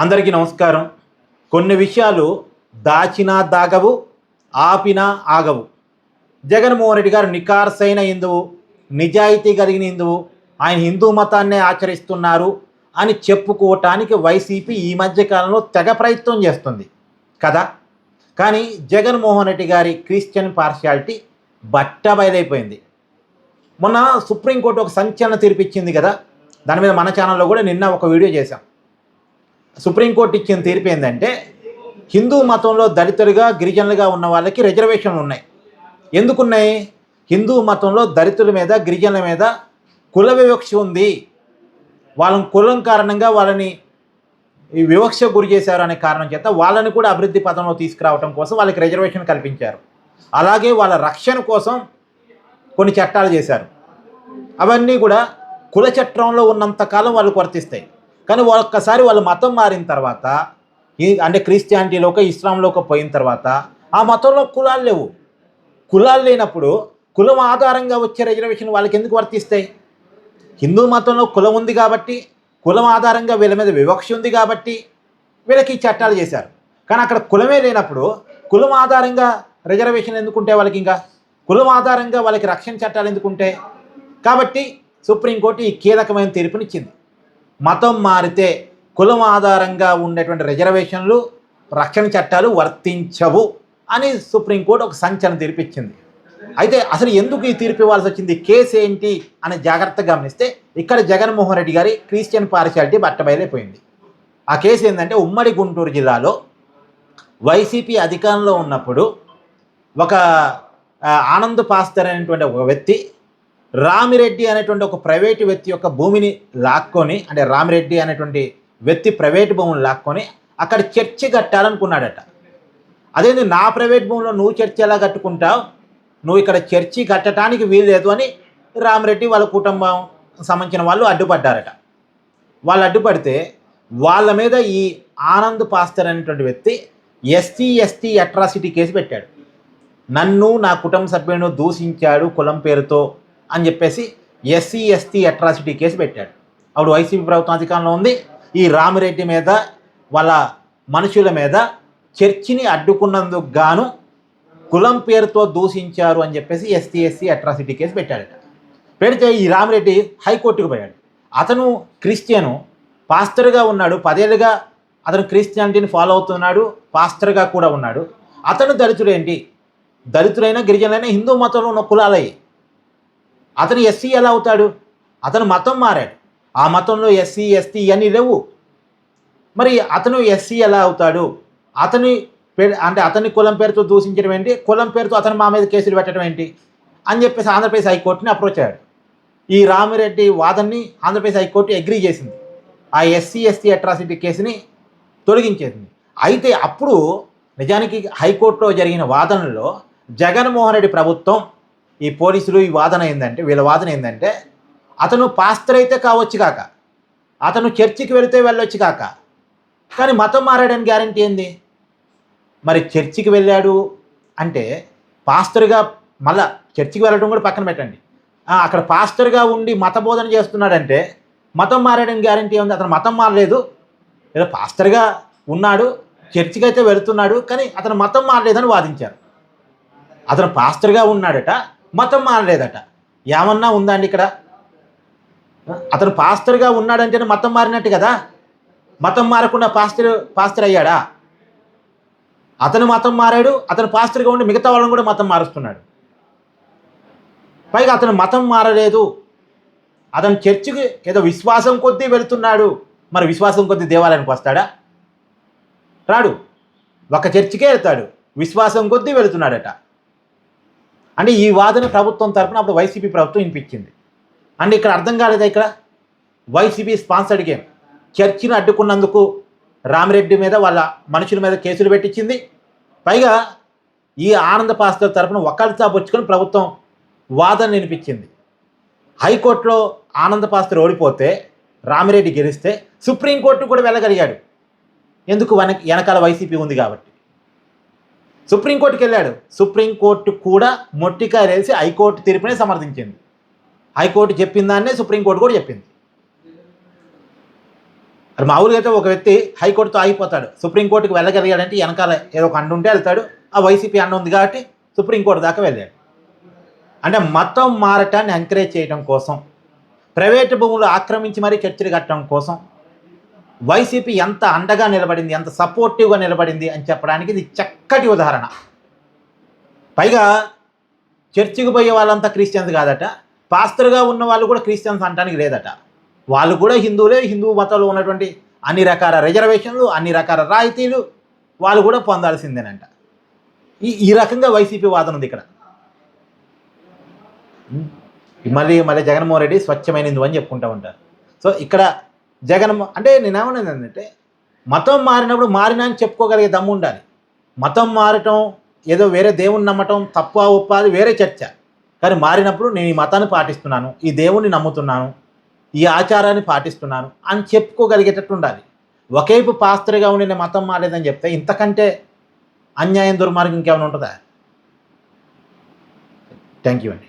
అందరికీ నమస్కారం. కొన్ని విషయాలు దాచినా దాగవు, ఆపినా ఆగవు. జగన్మోహన్ రెడ్డి గారు నికార్సైన హిందువు, నిజాయితీ కలిగిన హిందువు, ఆయన హిందూ మతాన్నే ఆచరిస్తున్నారు అని చెప్పుకోవటానికి వైసీపీ ఈ మధ్యకాలంలో తెగ ప్రయత్నం చేస్తుంది కదా. కానీ జగన్మోహన్ రెడ్డి గారి క్రిస్టియన్ పార్షియాలిటీ బట్టబయలైపోయింది. మొన్న సుప్రీంకోర్టు ఒక సంచలన తీర్పు ఇచ్చింది కదా. దాని మీద మన ఛానల్లో కూడా నిన్న ఒక వీడియో చేశాం. సుప్రీంకోర్టు ఇచ్చిన తీర్పు ఏంటంటే, హిందూ మతంలో దళితులుగా గిరిజనులుగా ఉన్న వాళ్ళకి రిజర్వేషన్లు ఉన్నాయి. ఎందుకున్నాయి? హిందూ మతంలో దళితుల మీద గిరిజనుల మీద కుల వివక్ష ఉంది. వాళ్ళని కులం కారణంగా వాళ్ళని ఈ వివక్ష గురి చేశారు అనే కారణం చేత వాళ్ళని కూడా అభివృద్ధి పథంలో తీసుకురావడం కోసం వాళ్ళకి రిజర్వేషన్ కల్పించారు. అలాగే వాళ్ళ రక్షణ కోసం కొన్ని చట్టాలు చేశారు. అవన్నీ కూడా కుల చట్టంలో ఉన్నంతకాలం వాళ్ళకు వర్తిస్తాయి. కానీ ఒక్కసారి వాళ్ళ మతం మారిన తర్వాత, అంటే క్రిస్టియానిటీలోకి ఇస్లాంలోకి పోయిన తర్వాత ఆ మతంలో కులాలు లేవు. కులాలు లేనప్పుడు కులం ఆధారంగా వచ్చే రిజర్వేషన్ వాళ్ళకి ఎందుకు వర్తిస్తాయి? హిందూ మతంలో కులం ఉంది కాబట్టి, కులం ఆధారంగా వీళ్ళ మీద వివక్ష ఉంది కాబట్టి వీళ్ళకి ఈ చట్టాలు చేశారు. కానీ అక్కడ కులమే లేనప్పుడు కులం ఆధారంగా రిజర్వేషన్ ఎందుకుంటే వాళ్ళకి, ఇంకా కులం ఆధారంగా వాళ్ళకి రక్షణ చట్టాలు ఎందుకుంటే? కాబట్టి సుప్రీంకోర్టు ఈ కీలకమైన తీర్పునిచ్చింది. మతం మారితే కులం ఆధారంగా ఉండేటువంటి రిజర్వేషన్లు, రక్షణ చట్టాలు వర్తించవు అని సుప్రీంకోర్టు ఒక సంచలన తీర్పు ఇచ్చింది. అయితే అసలు ఎందుకు ఈ తీర్పు ఇవ్వాల్సి వచ్చింది, కేసు ఏంటి అని జాగ్రత్తగా గమనిస్తే ఇక్కడ జగన్మోహన్ రెడ్డి గారి క్రిస్టియన్ పార్షియాలిటీ బట్టబయలైపోయింది. ఆ కేసు ఏంటంటే, ఉమ్మడి గుంటూరు జిల్లాలో వైసీపీ అధికారంలో ఉన్నప్పుడు ఒక ఆనంద్ పాస్తర్ అనేటువంటి ఒక వ్యక్తి రామిరెడ్డి అనేటువంటి ఒక ప్రైవేటు వ్యక్తి యొక్క భూమిని లాక్కొని, అంటే రామిరెడ్డి అనేటువంటి వ్యక్తి ప్రైవేటు భూమిని లాక్కొని అక్కడ చర్చి కట్టాలనుకున్నాడట. అదేంటి, నా ప్రైవేట్ భూమిలో నువ్వు చర్చి ఎలా కట్టుకుంటావు, నువ్వు ఇక్కడ చర్చి కట్టడానికి వీల్లేదు అని రామిరెడ్డి వాళ్ళ కుటుంబం సంబంధించిన వాళ్ళు అడ్డుపడ్డారట. వాళ్ళు అడ్డుపడితే వాళ్ళ మీద ఈ ఆనంద్ పాస్తర్ అనేటువంటి వ్యక్తి ఎస్సీ అట్రాసిటీ కేసు పెట్టాడు. నన్ను నా కుటుంబ సభ్యులను దూషించాడు కులం పేరుతో అని చెప్పేసి ఎస్సీ అట్రాసిటీ కేసు పెట్టాడు. అప్పుడు వైసీపీ ప్రభుత్వం అధికారంలో ఉంది. ఈ రామిరెడ్డి మీద వాళ్ళ మనుషుల మీద చర్చిని అడ్డుకున్నందుకు గాను కులం పేరుతో దూషించారు అని చెప్పేసి ఎస్సీ అట్రాసిటీ కేసు పెట్టాడట. పెడితే ఈ రామిరెడ్డి హైకోర్టుకు పోయాడు. అతను క్రిస్టియను, పాస్టర్గా ఉన్నాడు. 10 ఏళ్ళుగా అతను క్రిస్టియానిటీని ఫాలో అవుతున్నాడు, పాస్టర్గా కూడా ఉన్నాడు. అతను దళితుడేంటి? దళితులైనా గిరిజనులైనా హిందూ మతంలో ఉన్న కులాలయ్యి. అతను ఎస్సీ ఎలా అవుతాడు? అతను మతం మారాడు. ఆ మతంలో ఎస్సీ ఇవన్నీ లేవు. మరి అతను ఎస్సీ ఎలా అవుతాడు? అతని కులం పేరుతో దూషించడం ఏంటి, కులం పేరుతో అతను మా మీద కేసులు పెట్టడం ఏంటి అని చెప్పేసి ఆంధ్రప్రదేశ్ హైకోర్టుని అప్రోచ్ అయ్యాడు. ఈ రామిరెడ్డి వాదనని ఆంధ్రప్రదేశ్ హైకోర్టు అగ్రీ చేసింది. ఆ ఎస్సీ అట్రాసిటీ కేసుని తొలగించేసింది. అయితే అప్పుడు నిజానికి హైకోర్టులో జరిగిన వాదనలో జగన్మోహన్ రెడ్డి ప్రభుత్వం, ఈ పోలీసులు ఈ వాదన ఏంటంటే, వీళ్ళ వాదన ఏంటంటే, అతను పాస్టర్ అయితే కావచ్చు కాక, అతను చర్చికి వెళితే వెళ్ళొచ్చు కాక, కానీ మతం మారాడని గ్యారంటీ ఏంది? మరి చర్చికి వెళ్ళాడు అంటే పాస్టర్గా, మళ్ళా చర్చికి వెళ్ళడం కూడా పక్కన పెట్టండి, అక్కడ పాస్టర్గా ఉండి మత బోధన చేస్తున్నాడంటే మతం మారాడని గ్యారంటీ ఉంది? అతను మతం మారలేదు, ఏదో పాస్టర్గా ఉన్నాడు, చర్చికి అయితే వెళుతున్నాడు, కానీ అతను మతం మారలేదని వాదించారు. అతను పాస్టర్గా ఉన్నాడట, మతం మారలేదట. ఏమన్నా ఉందా అండి ఇక్కడ? అతను పాస్టర్గా ఉన్నాడంటేనే మతం మారినట్టు కదా. మతం మారకుండా పాస్టర్ అయ్యాడా? అతను మతం మారాడు, అతను పాస్టర్గా ఉండి మిగతా వాళ్ళని కూడా మతం మారుస్తున్నాడు. పైగా అతను మతం మారలేదు, అతను చర్చికి ఏదో విశ్వాసం కొద్దీ వెళుతున్నాడు. మరి విశ్వాసం కొద్దీ దేవాలయానికి వస్తాడా? రాడు. ఒక చర్చికే వెళ్తాడు, విశ్వాసం కొద్దీ వెళుతున్నాడట. అంటే ఈ వాదన ప్రభుత్వం తరపున అప్పుడు వైసీపీ ప్రభుత్వం వినిపించింది. అంటే ఇక్కడ అర్థం కాలేదా? ఇక్కడ వైసీపీ స్పాన్సర్డ్ గేమ్. చర్చిని అడ్డుకున్నందుకు రామిరెడ్డి మీద వాళ్ళ మనుషుల మీద కేసులు పెట్టించింది. పైగా ఈ ఆనంద పాస్టర్ తరపున వకాల్తా పుచ్చుకొని ప్రభుత్వం వాదన వినిపించింది. హైకోర్టులో ఆనంద పాస్టర్ ఓడిపోతే, రామిరెడ్డి గెలిస్తే సుప్రీంకోర్టు కూడా వెళ్ళగలిగాడు. ఎందుకు? వెనకాల వైసీపీ ఉంది కాబట్టి. సుప్రీంకోర్టుకి వెళ్ళాడు. సుప్రీంకోర్టు కూడా మొట్టికాయలు వేసి హైకోర్టు తీర్పునే సమర్థించింది. హైకోర్టు చెప్పిన దాన్నే సుప్రీంకోర్టు కూడా చెప్పింది. అది మామూలుగా అయితే ఒక వ్యక్తి హైకోర్టుతో ఆగిపోతాడు, సుప్రీంకోర్టుకి వెళ్ళగలిగాడంటే వెనకాల ఏదో ఒక అండ ఉంటే వెళ్తాడు. ఆ వైసీపీ అండ ఉంది కాబట్టి సుప్రీంకోర్టు దాకా వెళ్ళాడు. అంటే మతం మారటాన్ని ఎంకరేజ్ చేయడం కోసం, ప్రైవేటు భూములు ఆక్రమించి మరీ చర్చలు కట్టడం కోసం వైసీపీ ఎంత అండగా నిలబడింది, ఎంత సపోర్టివ్గా నిలబడింది అని చెప్పడానికి ఇది చక్కటి ఉదాహరణ. పైగా చర్చికి పోయే వాళ్ళంతా క్రిస్టియన్స్ కాదట, పాస్టర్గా ఉన్న వాళ్ళు కూడా క్రిస్టియన్స్ అనడానికి లేదట. వాళ్ళు కూడా హిందువులే. హిందూ మతంలో ఉన్నటువంటి అన్ని రకాల రిజర్వేషన్లు, అన్ని రకాల రాయితీలు వాళ్ళు కూడా పొందాల్సిందేనంట. ఈ రకంగా వైసీపీ వాదన ఉంది ఇక్కడ. మళ్ళీ జగన్మోహన్ రెడ్డి స్వచ్ఛమైన హిందువు అని చెప్పుకుంటూ ఉంటారు. సో ఇక్కడ అంటే నేనేమన్నది ఏంటంటే, మతం మారినప్పుడు మారినా అని చెప్పుకోగలిగే దమ్ము ఉండాలి. మతం మారటం, ఏదో వేరే దేవుణ్ణి నమ్మటం తప్ప ఒప్ప అది వేరే చర్చ. కానీ మారినప్పుడు నేను ఈ మతాన్ని పాటిస్తున్నాను, ఈ దేవుణ్ణి నమ్ముతున్నాను, ఈ ఆచారాన్ని పాటిస్తున్నాను అని చెప్పుకోగలిగేటట్టు ఉండాలి. ఒకేపు పాస్టర్గా ఉండి నేను మతం మారలేదని చెప్తే ఇంతకంటే అన్యాయం, దుర్మార్గం ఇంకేమైనా ఉంటుందా? థ్యాంక్ యూ అండి.